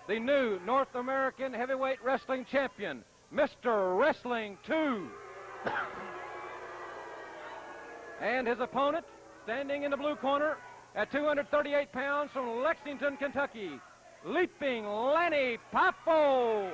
the new North American Heavyweight Wrestling Champion, Mr. Wrestling 2. And his opponent, standing in the blue corner at 238 pounds from Lexington, Kentucky, Leaping Lanny Poffo.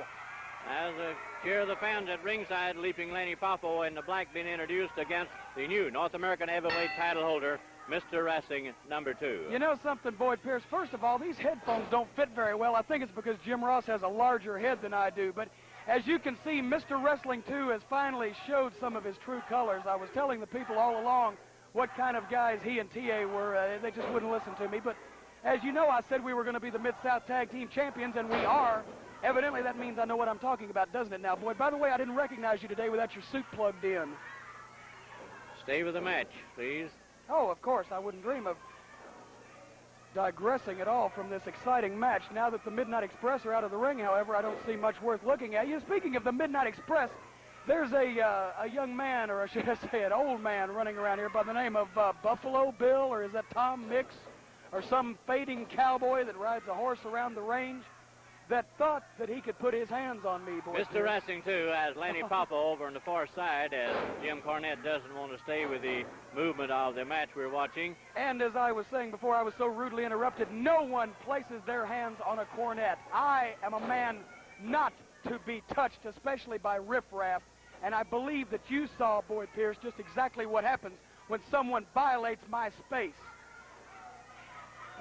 As a cheer of the fans at ringside, Leaping Lanny Poffo in the black being introduced against the new North American Heavyweight title holder, Mr. Wrestling number 2. You know something, Boyd Pierce? First of all, these headphones don't fit very well. I think it's because Jim Ross has a larger head than I do. But as you can see, Mr. Wrestling 2 has finally showed some of his true colors. I was telling the people all along what kind of guys he and TA were. They just wouldn't listen to me. But as you know, I said we were going to be the Mid-South Tag Team Champions, and we are. Evidently, that means I know what I'm talking about, doesn't it now, Boyd? By the way, I didn't recognize you today without your suit plugged in. Stay with the match, please. Oh, of course. I wouldn't dream of digressing at all from this exciting match. Now that the Midnight Express are out of the ring, however, I don't see much worth looking at. Speaking of the Midnight Express, there's a young man, or should I say an old man, running around here by the name of Buffalo Bill, or is that Tom Mix, or some fading cowboy that rides a horse around the range, that thought that he could put his hands on me, boy. Mr. Wrestling 2 has Lanny Poffo over on the far side, as Jim Cornette doesn't want to stay with the movement of the match we're watching. And as I was saying before I was so rudely interrupted, no one places their hands on a cornet. I am a man not to be touched, especially by riffraff, and I believe that you saw, Boyd Pierce, just exactly what happens when someone violates my space.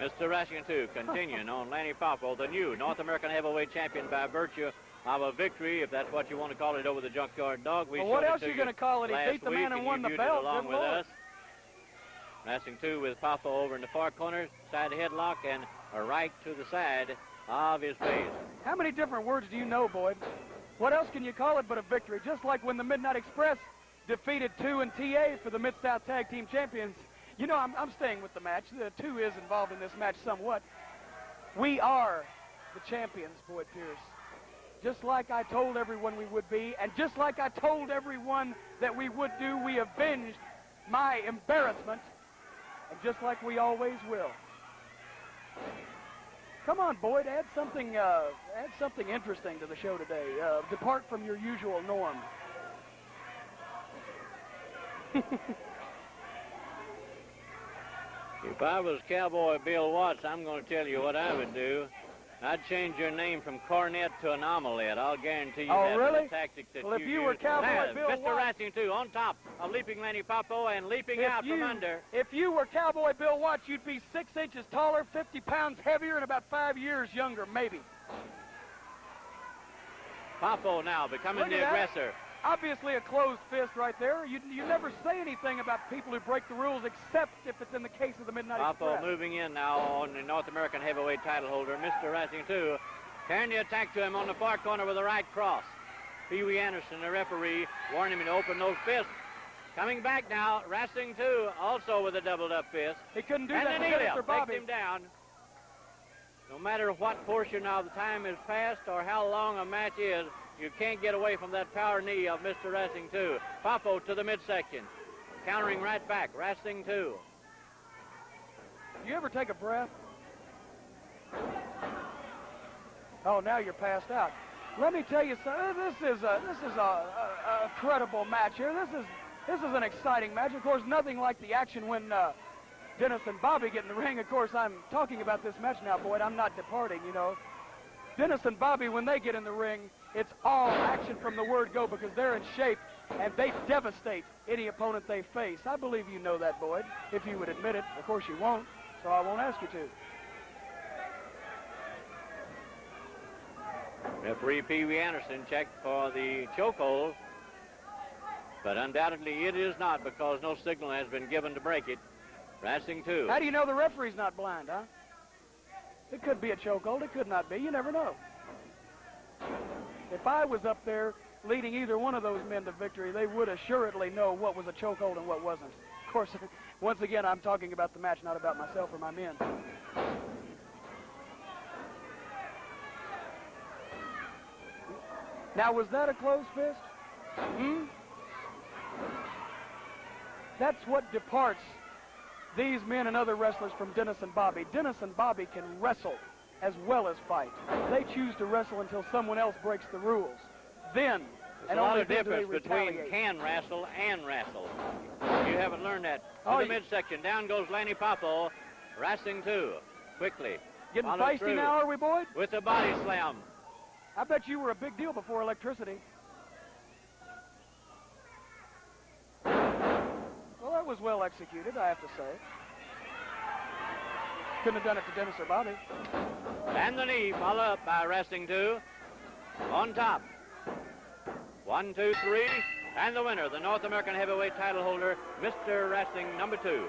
Mr. Wrestling 2 continuing on Lanny Poffo, the new North American Heavyweight Champion by virtue of a victory, if that's what you want to call it, over the Junkyard Dog. Well, what else are you going to call it? He beat the man and won the belt. Along with us. Wrestling 2 with Poffo over in the far corner, side headlock, and a right to the side of his face. How many different words do you know, Boyd? What else can you call it but a victory? Just like when the Midnight Express defeated 2 and TA for the Mid-South Tag Team Champions. You know, I'm staying with the match. The 2 is involved in this match somewhat. We are the champions, Boyd Pierce. Just like I told everyone we would be, and just like I told everyone that we would do, we avenged my embarrassment, and just like we always will. Come on, Boyd, add something interesting to the show today. Depart from your usual norm. If I was Cowboy Bill Watts, I'm going to tell you what I would do. I'd change your name from Cornette to Anomalet. I'll guarantee you that's really? the tactic that well, you if you were Cowboy Bill Mr. Watts, Wrestling 2 on top of Leaping Lanny Poffo and leaping out from under. If you were Cowboy Bill Watts, you'd be 6 inches taller, 50 pounds heavier, and about 5 years younger, maybe. Poffo now becoming the aggressor. Obviously a closed fist right there. You never say anything about people who break the rules except if it's in the case of the Midnight Express. Poffo moving in now on the North American Heavyweight title holder, Mr. Wrestling 2. Turn the attack to him on the far corner with a right cross. Pee Wee Anderson, the referee, warning him to open those fists. Coming back now, Wrestling 2 also with a doubled up fist. He couldn't do and that to Mr. Bobby. takes him down. No matter what portion of the time has passed or how long a match is, you can't get away from that power knee of Mr. Wrestling 2. Poffo to the midsection. Countering right back. Wrestling 2. Do you ever take a breath? Oh, now you're passed out. Let me tell you something. This is a credible match here. This is an exciting match. Of course, nothing like the action when Dennis and Bobby get in the ring. Of course, I'm talking about this match now, Boyd. I'm not departing, you know. Dennis and Bobby, when they get in the ring, it's all action from the word go because they're in shape and they devastate any opponent they face. I believe you know that, Boyd, if you would admit it. Of course you won't, so I won't ask you to. Referee Pee Wee Anderson checked for the chokehold, but undoubtedly it is not because no signal has been given to break it. Wrestling 2. How do you know the referee's not blind, huh? It could be a chokehold. It could not be. You never know. If I was up there leading either one of those men to victory, they would assuredly know what was a chokehold and what wasn't. Of course, once again, I'm talking about the match, not about myself or my men. Now, was that a closed fist? That's what departs these men and other wrestlers from Dennis and Bobby. Dennis and Bobby can wrestle, as well as fight. They choose to wrestle until someone else breaks the rules. Then, There's and a lot only of then do they difference between retaliate. can wrestle and wrestle. You haven't learned that. Oh, To the midsection. Down goes Lanny Poffo. Wrestling 2. Quickly. Getting Followed feisty through now, are we, Boyd? with the body slam. I bet you were a big deal before electricity. Well, that was well executed, I have to say. Couldn't have done it to Dennis or Bobby. And the knee, followed up by Wrestling 2. On top. 1, 2, 3. And the winner, the North American Heavyweight title holder, Mr. Wrestling number 2.